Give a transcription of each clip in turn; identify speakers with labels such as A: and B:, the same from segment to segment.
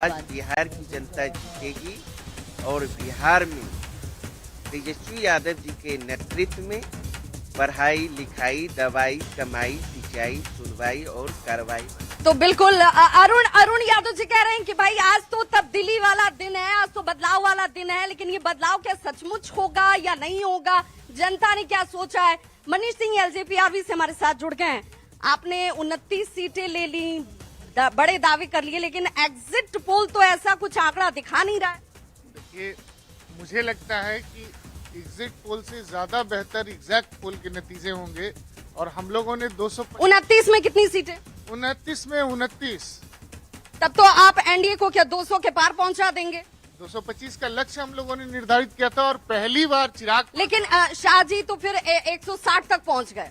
A: आज बिहार की जनता जीतेगी और बिहार में तेजस्वी यादव जी के नेतृत्व में पढ़ाई लिखाई दवाई कमाई सिंचाई सुनवाई और कार्रवाई।
B: तो बिल्कुल अरुण यादव जी कह रहे हैं कि भाई आज तो तब्दीली वाला दिन है, आज तो बदलाव वाला दिन है, लेकिन ये बदलाव क्या सचमुच होगा या नहीं होगा, जनता ने क्या सोचा है। मनीष सिंह एलजेपीआरबी से हमारे साथ जुड़ गए हैं। आपने 29 सीटें ले ली, बड़े दावे कर लिए, लेकिन एग्जिट पोल तो ऐसा कुछ आंकड़ा दिखा नहीं रहा है।
C: देखिए, मुझे लगता है कि एग्जिट पोल से ज्यादा बेहतर एग्जैक्ट पोल के नतीजे होंगे और हम लोगों ने
B: 229 में कितनी सीटें?
C: 29 में 29।
B: तब तो आप एनडीए को क्या 200 के पार पहुंचा देंगे?
C: 225 का लक्ष्य हम लोगों ने निर्धारित किया था और पहली बार चिराग।
B: लेकिन शाह जी तो फिर 160 तक पहुंच गए।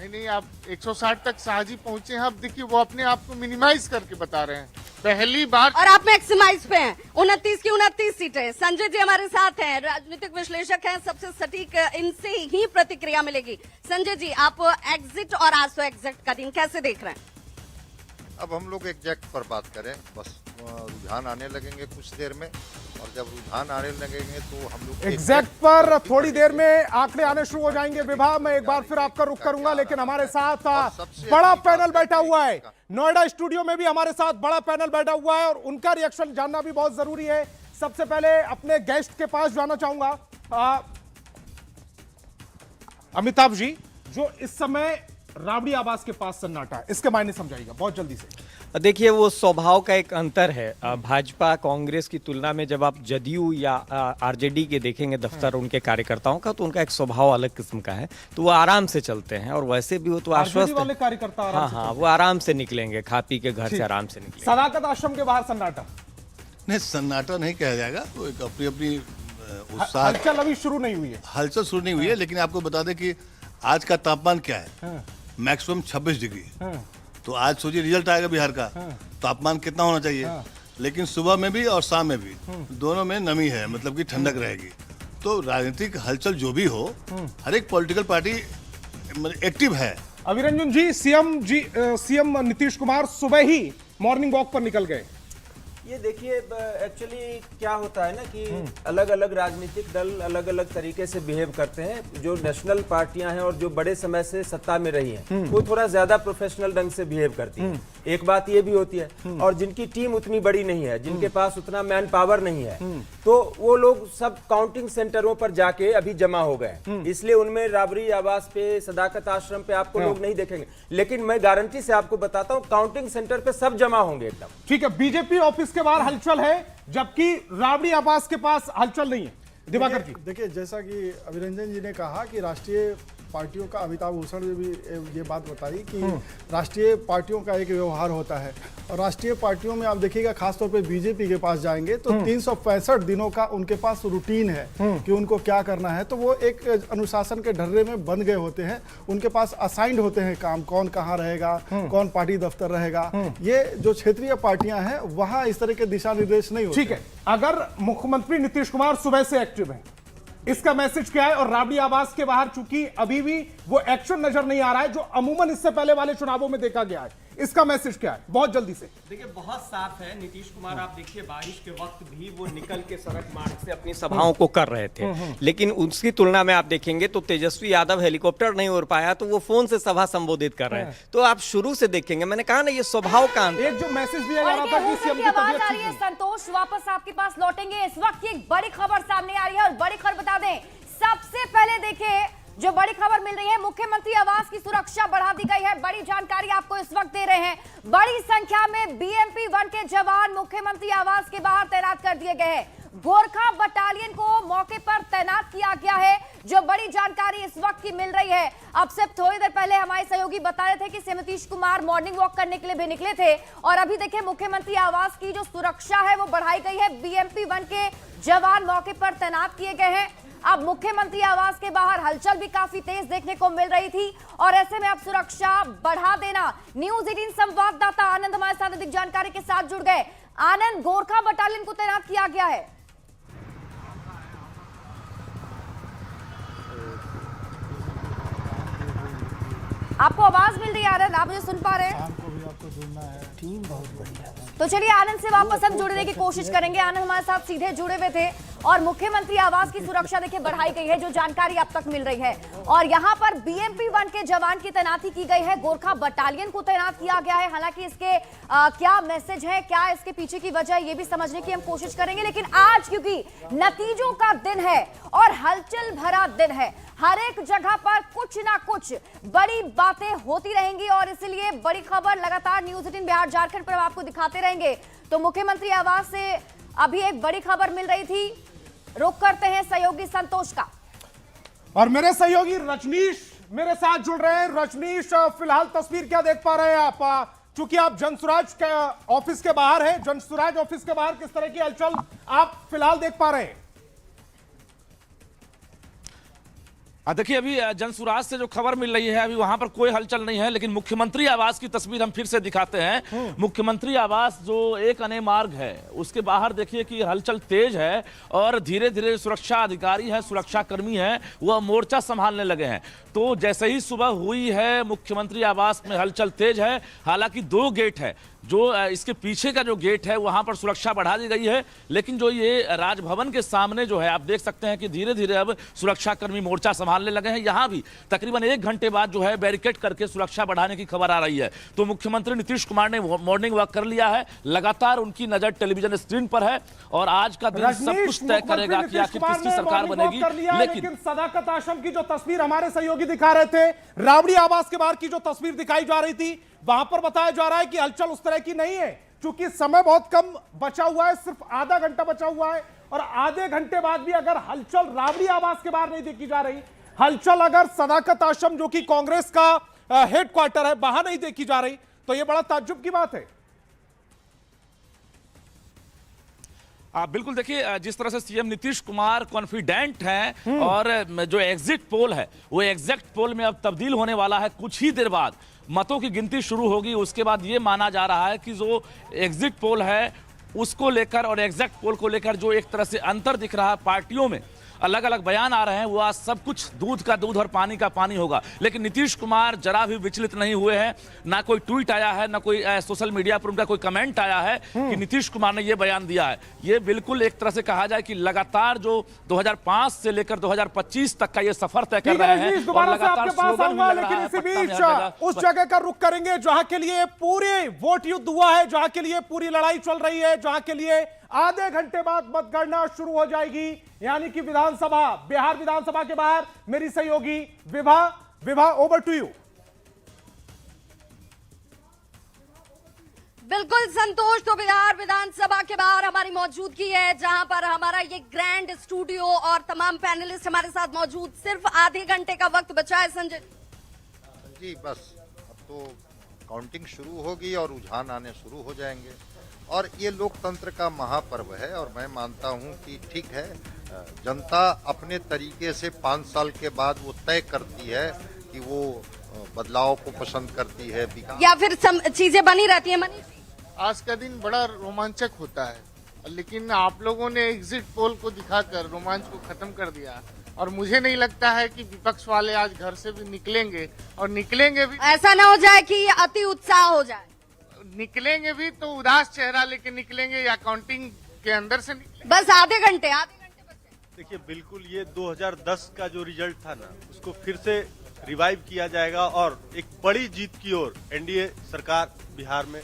C: नहीं, आप 160 तक शाहजी पहुंचे हैं। अब देखिए, वो अपने आप को मिनिमाइज करके बता रहे हैं पहली बार।
B: और आप मैक्सिमाइज पे हैं। 29 की 29 सीटें। संजय जी हमारे साथ हैं, राजनीतिक विश्लेषक हैं, सबसे सटीक इनसे ही प्रतिक्रिया मिलेगी। संजय जी, आप एग्जिट और आज तो एग्जिट का दिन कैसे देख रहे हैं?
D: अब हम लोग एग्जैक्ट पर बात करें, बस रुझान आने लगेंगे कुछ देर में, और जब रुझान आने लगेंगे तो हम लोग
E: एग्जैक्ट पर थोड़ी देर में आंकड़े आने शुरू हो जाएंगे। विभा, मैं एक बार फिर आपका रुख करूंगा, लेकिन हमारे साथ बड़ा पैनल बैठा हुआ है। नोएडा स्टूडियो में भी हमारे साथ बड़ा पैनल बैठा हुआ है और उनका रिएक्शन जानना भी बहुत जरूरी है। सबसे पहले अपने गेस्ट के पास जाना चाहूंगा। अमिताभ जी, जो इस समय राबड़ी आवास के पास सन्नाटा है, इसके मायने समझाइएगा बहुत जल्दी से।
F: देखिए, वो स्वभाव का एक अंतर है। भाजपा कांग्रेस की तुलना में जब आप जदयू या आरजेडी के देखेंगे दफ्तर उनके कार्यकर्ताओं का, तो उनका एक स्वभाव अलग किस्म का है। तो वो आराम से चलते हैं और वैसे भी वो तो आश्वस्त
E: वाले कार्यकर्ता
F: हाँ, वो आराम से निकलेंगे, खा पी के घर से आराम से निकलेंगे।
E: सदाकत आश्रम के बाहर सन्नाटा?
G: नहीं, सन्नाटा नहीं कहा जाएगा, वो एक अपनी अपनी उत्साह।
E: हलचल अभी शुरू नहीं हुई है।
G: हलचल शुरू नहीं हुई है, लेकिन आपको बता दें कि आज का तापमान क्या है। Maximum 26 degree. तो आज सोचिए रिजल्ट आएगा बिहार का, तापमान कितना होना चाहिए। लेकिन सुबह में भी और शाम में भी दोनों में नमी है, मतलब कि ठंडक रहेगी। तो राजनीतिक हलचल जो भी हो, हर एक पॉलिटिकल पार्टी एक्टिव है।
E: अभिरंजन जी, सीएम नीतीश कुमार सुबह ही मॉर्निंग वॉक पर निकल गए।
H: ये देखिए, एक्चुअली क्या होता है ना कि अलग अलग राजनीतिक दल अलग अलग तरीके से बिहेव करते हैं। जो नेशनल पार्टियां हैं और जो बड़े समय से सत्ता में रही हैं, वो थोड़ा ज्यादा प्रोफेशनल ढंग से बिहेव करती हैं। एक बात ये भी होती है, और जिनकी टीम उतनी बड़ी नहीं है, जिनके पास उतना मैन पावर नहीं है, तो वो लोग सब काउंटिंग सेंटरों पर जाके अभी जमा हो गए। इसलिए उनमें राबड़ी आवास पे, सदाकत आश्रम पे आपको लोग नहीं देखेंगे। लेकिन मैं गारंटी से आपको बताता हूँ, काउंटिंग सेंटर पे सब जमा होंगे एकदम।
E: ठीक है, बीजेपी ऑफिस के बाहर हलचल है, जबकि राबड़ी आवास के पास हलचल नहीं है। दिवाकर जी,
I: देखिए, जैसा कि अभिरंजन जी ने कहा कि राष्ट्रीय पार्टियों का, अमिताभ भूषण ने भी ये बात बताई कि राष्ट्रीय पार्टियों का एक व्यवहार होता है। और राष्ट्रीय पार्टियों में आप देखिएगा, खासतौर पे बीजेपी के पास जाएंगे तो 365 दिनों का उनके पास रूटीन है कि उनको क्या करना है। तो वो एक अनुशासन के ढर्रे में बंध गए होते हैं। उनके पास असाइंड होते हैं काम, कौन कहाँ रहेगा, कौन पार्टी दफ्तर रहेगा। ये जो क्षेत्रीय पार्टियां हैं, वहां इस तरह के दिशा निर्देश नहीं होते।
E: ठीक है, अगर मुख्यमंत्री नीतीश कुमार सुबह से एक्टिव है, इसका मैसेज क्या है? और राबड़ी आवास के बाहर चूंकि अभी भी वो एक्शन नजर नहीं आ रहा है, जो अमूमन इससे पहले वाले चुनावों में देखा गया है, इसका मैसेज क्या है? बहुत जल्दी से।
F: देखिए, बहुत साफ है। नीतीश कुमार, आप देखिए, बारिश के वक्त भी वो निकल के सड़क मार्ग से अपनी सभाओं को कर रहे थे। लेकिन उसकी तुलना में आप देखेंगे तो तेजस्वी यादव हेलीकॉप्टर नहीं उड़ पाया, तो वो फोन से सभा संबोधित कर रहे हैं। तो आप शुरू से देखेंगे, मैंने कहा ना, ये स्वभाव का अंतर।
E: एक जो मैसेज दिया जा रहा था कि सीएम की तबीयत ठीक है।
J: संतोष, वापस आपके पास लौटेंगे। इस वक्त एक बड़ी खबर सामने आ रही है और बड़ी खबर बता दें, सबसे पहले देखिए जो बड़ी खबर मिल रही है, मुख्यमंत्री आवास की सुरक्षा बढ़ा दी गई है। बड़ी जानकारी आपको इस वक्त दे रहे हैं। बड़ी संख्या में बीएमपी 1 के जवान मुख्यमंत्री आवास के बाहर तैनात कर दिए गए हैं। गोरखा बटालियन को मौके पर तैनात किया गया है, जो बड़ी जानकारी इस वक्त की मिल रही है। अब से थोड़ी देर पहले हमारे सहयोगी बता रहे थे कि CM Nitish Kumar morning walk करने के लिए भी निकले थे, और अभी देखिए मुख्यमंत्री आवास की जो सुरक्षा है वो बढ़ाई गई है। बीएमपी 1 के जवान मौके पर तैनात किए गए हैं। अब मुख्यमंत्री आवास के बाहर हलचल भी काफी तेज देखने को मिल रही थी, और ऐसे में अब सुरक्षा बढ़ा देना। न्यूज 18 संवाददाता आनंद हमारे साथ अधिक जानकारी के साथ जुड़ गए। आनंद, गोरखा बटालियन को तैनात किया गया है। आपको आवाज मिल रही है आनंद? आप मुझे सुन पा रहे हैं?
I: शाम को भी आपको जुड़ना है। टीम बहुत बढ़िया।
J: तो चलिए आनंद से वापस हम जुड़ने की कोशिश करेंगे। आनंद हमारे साथ सीधे जुड़े हुए थे और मुख्यमंत्री आवास की सुरक्षा देखिए बढ़ाई गई है, जो जानकारी अब तक मिल रही है। और यहाँ पर BMP 1 के जवान की तैनाती की गई है, गोरखा बटालियन को तैनात किया गया है। हालांकि इसके क्या मैसेज है, क्या इसके पीछे की वजह, ये भी समझने की हम कोशिश करेंगे। लेकिन आज क्योंकि नतीजों का दिन है और हलचल भरा दिन है, हर एक जगह पर कुछ ना कुछ बड़ी बातें होती रहेंगी और इसलिए बड़ी खबर लगातार न्यूज़ 18 बिहार झारखंड पर आपको दिखाते रहेंगे। तो मुख्यमंत्री आवास से अभी एक बड़ी खबर मिल रही थी, रुख करते हैं सहयोगी संतोष का।
E: और मेरे सहयोगी रजनीश मेरे साथ जुड़ रहे हैं। रजनीश, फिलहाल तस्वीर क्या देख पा रहे हैं आप? चूंकि आप जनसुराज के ऑफिस के बाहर हैं, जनसुराज ऑफिस के बाहर किस तरह की हलचल आप फिलहाल देख पा रहे हैं?
K: देखिए, अभी जनसुराज से जो खबर मिल रही है, अभी वहां पर कोई हलचल नहीं है, लेकिन मुख्यमंत्री आवास की तस्वीर हम फिर से दिखाते हैं। मुख्यमंत्री आवास जो एक अने मार्ग है, उसके बाहर देखिए कि हलचल तेज है और धीरे धीरे सुरक्षा अधिकारी हैं, सुरक्षा कर्मी हैं, वह मोर्चा संभालने लगे हैं। तो जैसे ही सुबह हुई है, मुख्यमंत्री आवास में हलचल तेज है। हालांकि 2 गेट है, जो इसके पीछे का जो गेट है वहां पर सुरक्षा बढ़ा दी गई है, लेकिन जो ये राजभवन के सामने जो है, आप देख सकते हैं कि धीरे धीरे अब सुरक्षा कर्मी मोर्चा संभालने लगे हैं। यहां भी तकरीबन 1 घंटे बाद जो है बैरिकेड करके सुरक्षा बढ़ाने की खबर आ रही है। तो मुख्यमंत्री नीतीश कुमार ने मॉर्निंग वॉक कर लिया है, लगातार उनकी नजर टेलीविजन स्क्रीन पर है और आज का दिन सब कुछ तय करेगा कि आखिर किसकी सरकार बनेगी।
E: लेकिन सदाकत आश्रम की जो तस्वीर हमारे सहयोगी दिखा रहे थे, राबड़ी आवास के बाहर की जो तस्वीर दिखाई जा रही थी, वहां पर बताया जा रहा है कि हलचल उस तरह की नहीं है, क्योंकि समय बहुत कम बचा हुआ है, सिर्फ आधा घंटा बचा हुआ है। और आधे घंटे बाद भी अगर हलचल राबड़ी आवास के बाहर नहीं देखी जा रही, हलचल अगर सदाकत आश्रम जो कि कांग्रेस का हेडक्वार्टर है वहां नहीं देखी जा रही, तो यह बड़ा ताज्जुब की बात है।
K: बिल्कुल, देखिए जिस तरह से सीएम नीतीश कुमार कॉन्फिडेंट हैं और जो एग्जिट पोल है वो एग्जैक्ट पोल में अब तब्दील होने वाला है। कुछ ही देर बाद मतों की गिनती शुरू होगी, उसके बाद ये माना जा रहा है कि जो एग्जिट पोल है उसको लेकर और एग्जैक्ट पोल को लेकर जो एक तरह से अंतर दिख रहा है, पार्टियों में अलग अलग बयान आ रहे हैं, वो आज सब कुछ दूध का दूध और पानी का पानी होगा। लेकिन नीतीश कुमार जरा भी विचलित नहीं हुए हैं, ना कोई ट्वीट आया है, ना कोई सोशल मीडिया पर उनका कोई कमेंट आया है कि नीतीश कुमार ने ये बयान दिया है। ये बिल्कुल एक तरह से कहा जाए कि लगातार जो 2005 से लेकर 2025 तक का ये सफर तय कर रहे हैं और लगातार स्लोगन भी लग रहा है।
E: इसी बीच उस जगह का रुख करेंगे जहां के लिए पूरे वोट युद्ध हुआ है, जहां के लिए पूरी लड़ाई चल रही है, जहां के लिए आधे घंटे बाद मतगणना शुरू हो जाएगी, यानी कि विधानसभा, बिहार विधानसभा के बाहर मेरी सहयोगी विभा, ओवर टू यू।
B: बिल्कुल संतोष, तो बिहार विधानसभा के बाहर हमारी मौजूदगी है, जहां पर हमारा ये ग्रैंड स्टूडियो और तमाम पैनलिस्ट हमारे साथ मौजूद। सिर्फ आधे घंटे का वक्त बचा है संजय
D: जी, बस अब तो काउंटिंग शुरू होगी और रुझान आने शुरू हो जाएंगे और ये लोकतंत्र का महापर्व है। और मैं मानता हूँ कि ठीक है, जनता अपने तरीके से 5 साल के बाद वो तय करती है कि वो बदलाव को पसंद करती है
B: या फिर चीजें बनी रहती है।
C: आज का दिन बड़ा रोमांचक होता है, लेकिन आप लोगों ने एग्जिट पोल को दिखाकर रोमांच को खत्म कर दिया और मुझे नहीं लगता है कि विपक्ष वाले आज घर से भी निकलेंगे और निकलेंगे भी,
B: ऐसा ना हो जाए कि अति उत्साह हो जाए।
C: निकलेंगे भी तो उदास चेहरा लेके निकलेंगे या काउंटिंग के अंदर से निकलेंगे।
B: बस आधे घंटे
L: देखिए, बिल्कुल ये 2010 का जो रिजल्ट था ना, उसको फिर से रिवाइव किया जाएगा और एक बड़ी जीत की ओर एनडीए सरकार बिहार में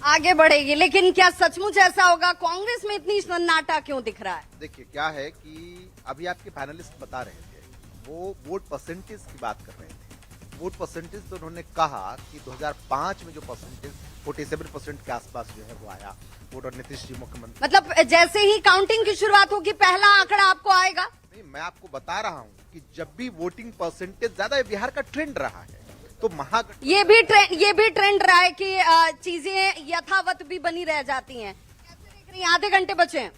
B: आगे बढ़ेगी। लेकिन क्या सचमुच ऐसा होगा? कांग्रेस में इतनी सन्नाटा क्यों दिख रहा है?
M: देखिए क्या है कि अभी आपके पैनलिस्ट बता रहे थे, वो वोट परसेंटेज की बात कर रहे थे। वोट परसेंटेज तो उन्होंने कहा कि 2005 में जो परसेंटेज 47% के आसपास जो है वो आया वोट, और नीतीश जी मुख्यमंत्री, मतलब
B: जैसे ही काउंटिंग की शुरुआत होगी पहला आंकड़ा आपको आएगा।
M: नहीं, मैं आपको बता रहा हूँ कि जब भी वोटिंग परसेंटेज ज्यादा है, बिहार का ट्रेंड रहा है, तो
B: ये भी ट्रेंड रहा है कि चीजें यथावत भी बनी रह जाती हैं। कैसे देख रही हैं? आधे घंटे बचे हैं।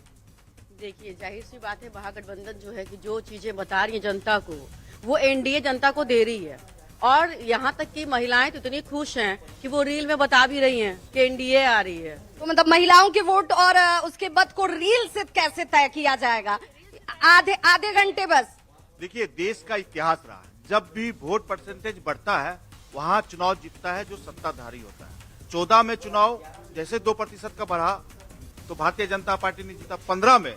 N: देखिए, जाहिर सी बात है, महागठबंधन जो है कि जो चीजें बता रही है जनता को, वो एनडीए जनता को दे रही है। और यहाँ तक कि महिलाएं तो इतनी खुश हैं कि वो रील में बता भी रही हैं कि एनडीए आ रही है।
B: तो मतलब महिलाओं के वोट और उसके मत को रील से कैसे तय किया जाएगा? आधे घंटे बस।
L: देखिए, देश का इतिहास रहा है, जब भी वोट परसेंटेज बढ़ता है
O: वहां चुनाव जीतता है जो सत्ताधारी होता है। 14 में चुनाव जैसे 2% का बढ़ा तो भारतीय जनता पार्टी ने जीता। 15 में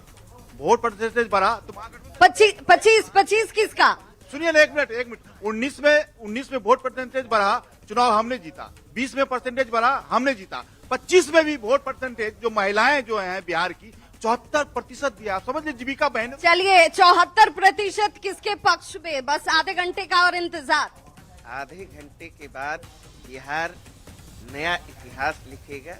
O: वोट परसेंटेज बढ़ा तो
B: 25 किसका?
O: सुनिए ना, एक मिनट 19 में वोट परसेंटेज बढ़ा, चुनाव हमने जीता। 20 में परसेंटेज बढ़ा, हमने जीता। 25 में भी वोट परसेंटेज जो महिलाएं जो हैं बिहार की 74% दिया। समझ लीजिए जीविका बहन।
B: चलिए 74% किसके पक्ष में? बस आधे घंटे का और इंतजार।
A: आधे घंटे के बाद बिहार नया इतिहास लिखेगा।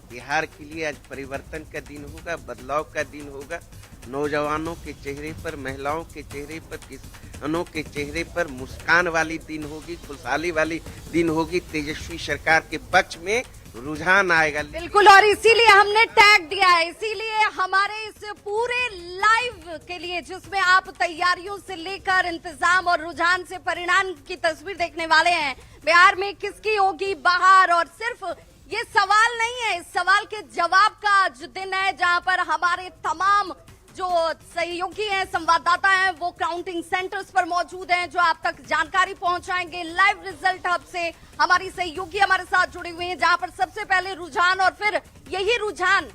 A: बिहार के लिए आज परिवर्तन का दिन होगा, बदलाव का दिन होगा। नौजवानों के चेहरे पर, महिलाओं के चेहरे पर, किसानों के चेहरे पर मुस्कान वाली दिन होगी, खुशहाली वाली दिन होगी। तेजस्वी सरकार के पक्ष में रुझान आएगा।
B: बिल्कुल, और इसीलिए हमने टैग दिया है, इसीलिए हमारे इस पूरे लाइव के लिए जिसमें आप तैयारियों से लेकर इंतजाम और रुझान से परिणाम की तस्वीर देखने वाले हैं। बिहार में किसकी होगी बहार? और सिर्फ ये सवाल नहीं है, इस सवाल के जवाब का आज दिन है जहां पर हमारे तमाम जो सहयोगी हैं, संवाददाता हैं, वो काउंटिंग सेंटर्स पर मौजूद हैं, जो आप तक जानकारी पहुंचाएंगे लाइव रिजल्ट हब से। हमारी सहयोगी हमारे साथ जुड़े हुए हैं, जहां पर सबसे पहले रुझान और फिर यही रुझान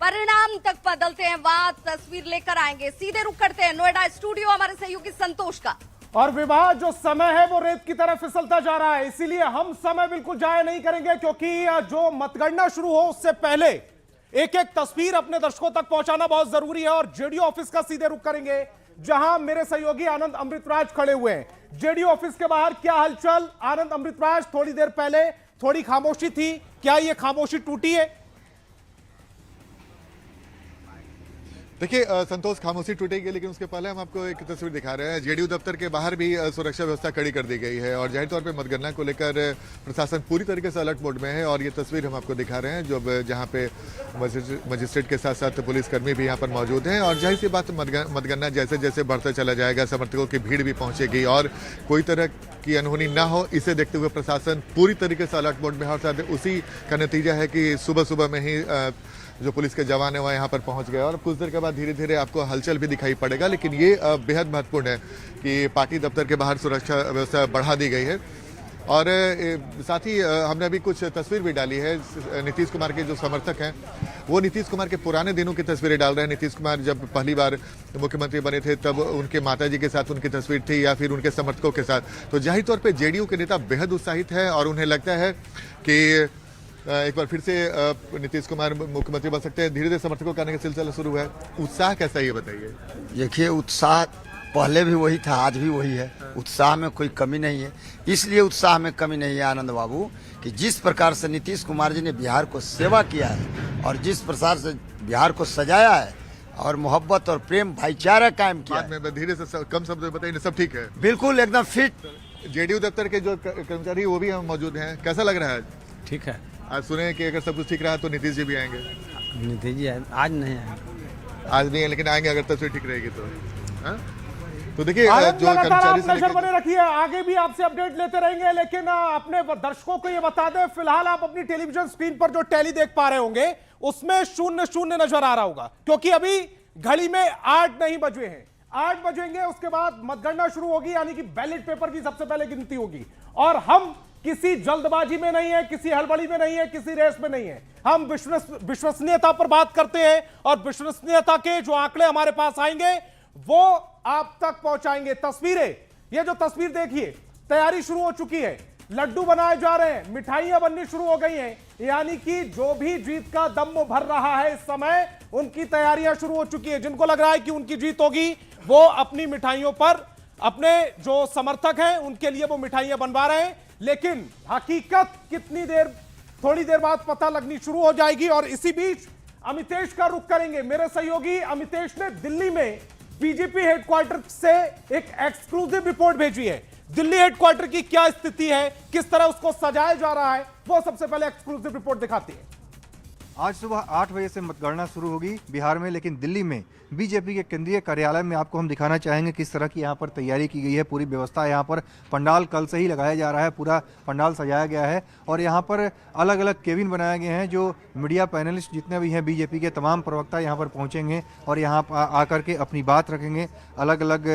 B: परिणाम तक बदलते हैं, वहां तस्वीर लेकर आएंगे। सीधे रुक करते हैं नोएडा स्टूडियो हमारे सहयोगी संतोष का।
E: और विवाह जो समय है वो रेत की तरफ फिसलता जा रहा है, इसीलिए हम समय बिल्कुल जाया नहीं करेंगे, क्योंकि जो मतगणना शुरू हो उससे पहले एक एक तस्वीर अपने दर्शकों तक पहुंचाना बहुत जरूरी है। और जेडीयू ऑफिस का सीधे रुख करेंगे, जहां मेरे सहयोगी आनंद अमृतराज खड़े हुए हैं। जेडीयू ऑफिस के बाहर क्या हलचल? आनंद अमृतराज, थोड़ी देर पहले थोड़ी खामोशी थी, क्या ये खामोशी टूटी है?
P: देखिए संतोष, खामोशी टूटेगी, लेकिन उसके पहले हम आपको एक तस्वीर दिखा रहे हैं। जेडीयू दफ्तर के बाहर भी सुरक्षा व्यवस्था कड़ी कर दी गई है और जाहिर तौर पे मतगणना को लेकर प्रशासन पूरी तरीके से अलर्ट मोड में है। और ये तस्वीर हम आपको दिखा रहे हैं जो जहां पे मजिस्ट्रेट के साथ साथ पुलिसकर्मी भी यहां पर मौजूद हैं। और जाहिर सी बात, मतगणना जैसे जैसे बढ़ता चला जाएगा, समर्थकों की भीड़ भी पहुंचेगी और कोई तरह की अनहोनी ना हो, इसे देखते हुए प्रशासन पूरी तरीके से अलर्ट मोड में है। और उसी का नतीजा है कि सुबह सुबह में ही जो पुलिस के जवान है वह यहाँ पर पहुँच गए और कुछ देर के बाद धीरे धीरे आपको हलचल भी दिखाई पड़ेगा। लेकिन ये बेहद महत्वपूर्ण है कि पार्टी दफ्तर के बाहर सुरक्षा व्यवस्था बढ़ा दी गई है। और साथ ही हमने अभी कुछ तस्वीर भी डाली है। नीतीश कुमार के जो समर्थक हैं वो नीतीश कुमार के पुराने दिनों की तस्वीरें डाल रहे हैं। नीतीश कुमार जब पहली बार मुख्यमंत्री बने थे तब उनके माताजी के साथ उनकी तस्वीर थी या फिर उनके समर्थकों के साथ। तो जाहिर तौर पर जेडीयू के नेता बेहद उत्साहित है और उन्हें लगता है कि एक बार फिर से नीतीश कुमार मुख्यमंत्री बन सकते हैं। धीरे धीरे समर्थकों का आने का सिलसिला शुरू हुआ है। उत्साह कैसा है ये बताइए?
Q: देखिए, उत्साह पहले भी वही था, आज भी वही है। उत्साह में कोई कमी नहीं है, इसलिए उत्साह में कमी नहीं है आनंद बाबू, कि जिस प्रकार से नीतीश कुमार जी ने बिहार को सेवा किया है और जिस प्रकार से बिहार को सजाया है और मोहब्बत और प्रेम भाईचारा कायम किया है।
P: मैं धीरे से कम शब्द में बताइए, सब ठीक है?
Q: बिल्कुल एकदम फिट।
P: जेडीयू दफ्तर के जो कर्मचारी वो भी हम मौजूद हैं, कैसा लग रहा है?
R: ठीक है।
P: आज सुने कि अगर सब कुछ ठीक रहा तो नीतीश जी भी आएंगे।
R: नीतीश जी आज नहीं आएंगे।
P: आज नहीं है, लेकिन आएंगे अगर तस्वीर ठीक रहेगी तो। हाँ? तो देखिए
E: जो कर्मचारी नजर बने रखिए, आगे भी आपसे अपडेट लेते रहेंगे। लेकिन अपने दर्शकों को ये बता दें, फिलहाल आप अपनी टेलीविजन स्क्रीन पर जो टैली देख पा रहे होंगे उसमें 0-0 नजर आ रहा होगा, क्योंकि अभी घड़ी में 8 नहीं बजे हैं। 8 बजेंगे, उसके बाद मतगणना शुरू होगी, यानी कि बैलेट पेपर की सबसे पहले गिनती होगी। और हम किसी जल्दबाजी में नहीं है, किसी हड़बड़ी में नहीं है, किसी रेस में नहीं है। हम विश्वसनीयता पर बात करते हैं और विश्वसनीयता के जो आंकड़े हमारे पास आएंगे वो आप तक पहुंचाएंगे। तस्वीरें, ये जो तस्वीर देखिए, तैयारी शुरू हो चुकी है, लड्डू बनाए जा रहे हैं, मिठाइयां बननी शुरू हो गई हैं, यानी कि जो भी जीत का दम भर रहा है इस समय, उनकी तैयारियां शुरू हो चुकी है। जिनको लग रहा है कि उनकी जीत होगी वो अपनी मिठाइयों पर, अपने जो समर्थक हैं उनके लिए वो मिठाइयां बनवा रहे हैं। लेकिन हकीकत कितनी देर, थोड़ी देर बाद पता लगनी शुरू हो जाएगी। और इसी बीच अमितेश का रुख करेंगे। मेरे सहयोगी अमितेश ने दिल्ली में बीजेपी हेडक्वार्टर से एक एक्सक्लूसिव रिपोर्ट भेजी है। दिल्ली हेडक्वार्टर की क्या स्थिति है, किस तरह उसको सजाया जा रहा है, वो सबसे पहले एक्सक्लूसिव रिपोर्ट दिखाती है।
S: आज सुबह 8 बजे से मतगणना शुरू होगी बिहार में, लेकिन दिल्ली में बीजेपी के केंद्रीय कार्यालय में आपको हम दिखाना चाहेंगे किस तरह की यहाँ पर तैयारी की गई है। पूरी व्यवस्था यहाँ पर, पंडाल कल से ही लगाया जा रहा है, पूरा पंडाल सजाया गया है और यहाँ पर अलग अलग केबिन बनाए गए हैं। जो मीडिया पैनलिस्ट जितने भी हैं बीजेपी के तमाम प्रवक्ता यहाँ पर पहुँचेंगे और यहाँ आकर के अपनी बात रखेंगे, अलग अलग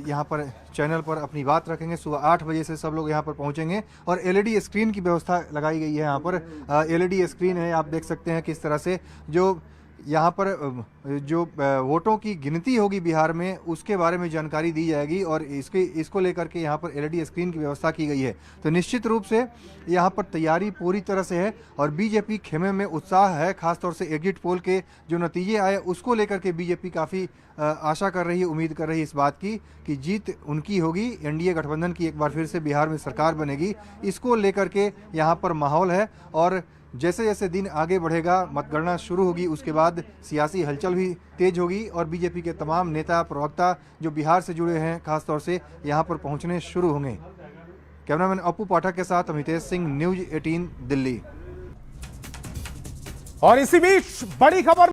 S: यहाँ पर चैनल पर अपनी बात रखेंगे। सुबह 8 बजे से सब लोग यहाँ पर पहुँचेंगे और एलईडी स्क्रीन की व्यवस्था लगाई गई है। यहाँ पर एलईडी स्क्रीन है, आप देख सकते हैं किस तरह से जो यहाँ पर जो वोटों की गिनती होगी बिहार में उसके बारे में जानकारी दी जाएगी और इसको लेकर के यहाँ पर एलईडी स्क्रीन की व्यवस्था की गई है। तो निश्चित रूप से यहाँ पर तैयारी पूरी तरह से है और बीजेपी खेमे में उत्साह है। खासतौर से एग्जिट पोल के जो नतीजे आए उसको लेकर के बीजेपी काफ़ी आशा कर रही है, उम्मीद कर रही है इस बात की कि जीत उनकी होगी, एनडीए गठबंधन की एक बार फिर से बिहार में सरकार बनेगी। इसको लेकर के यहाँ पर माहौल है और जैसे जैसे दिन आगे बढ़ेगा, मतगणना शुरू होगी, उसके बाद सियासी हलचल भी तेज होगी और बीजेपी के तमाम नेता प्रवक्ता जो बिहार से जुड़े हैं खासतौर से यहाँ पर पहुँचने शुरू होंगे। कैमरामैन अपू पाठक के साथ अमितेश सिंह, न्यूज 18 दिल्ली।
E: और इसी बीच बड़ी खबर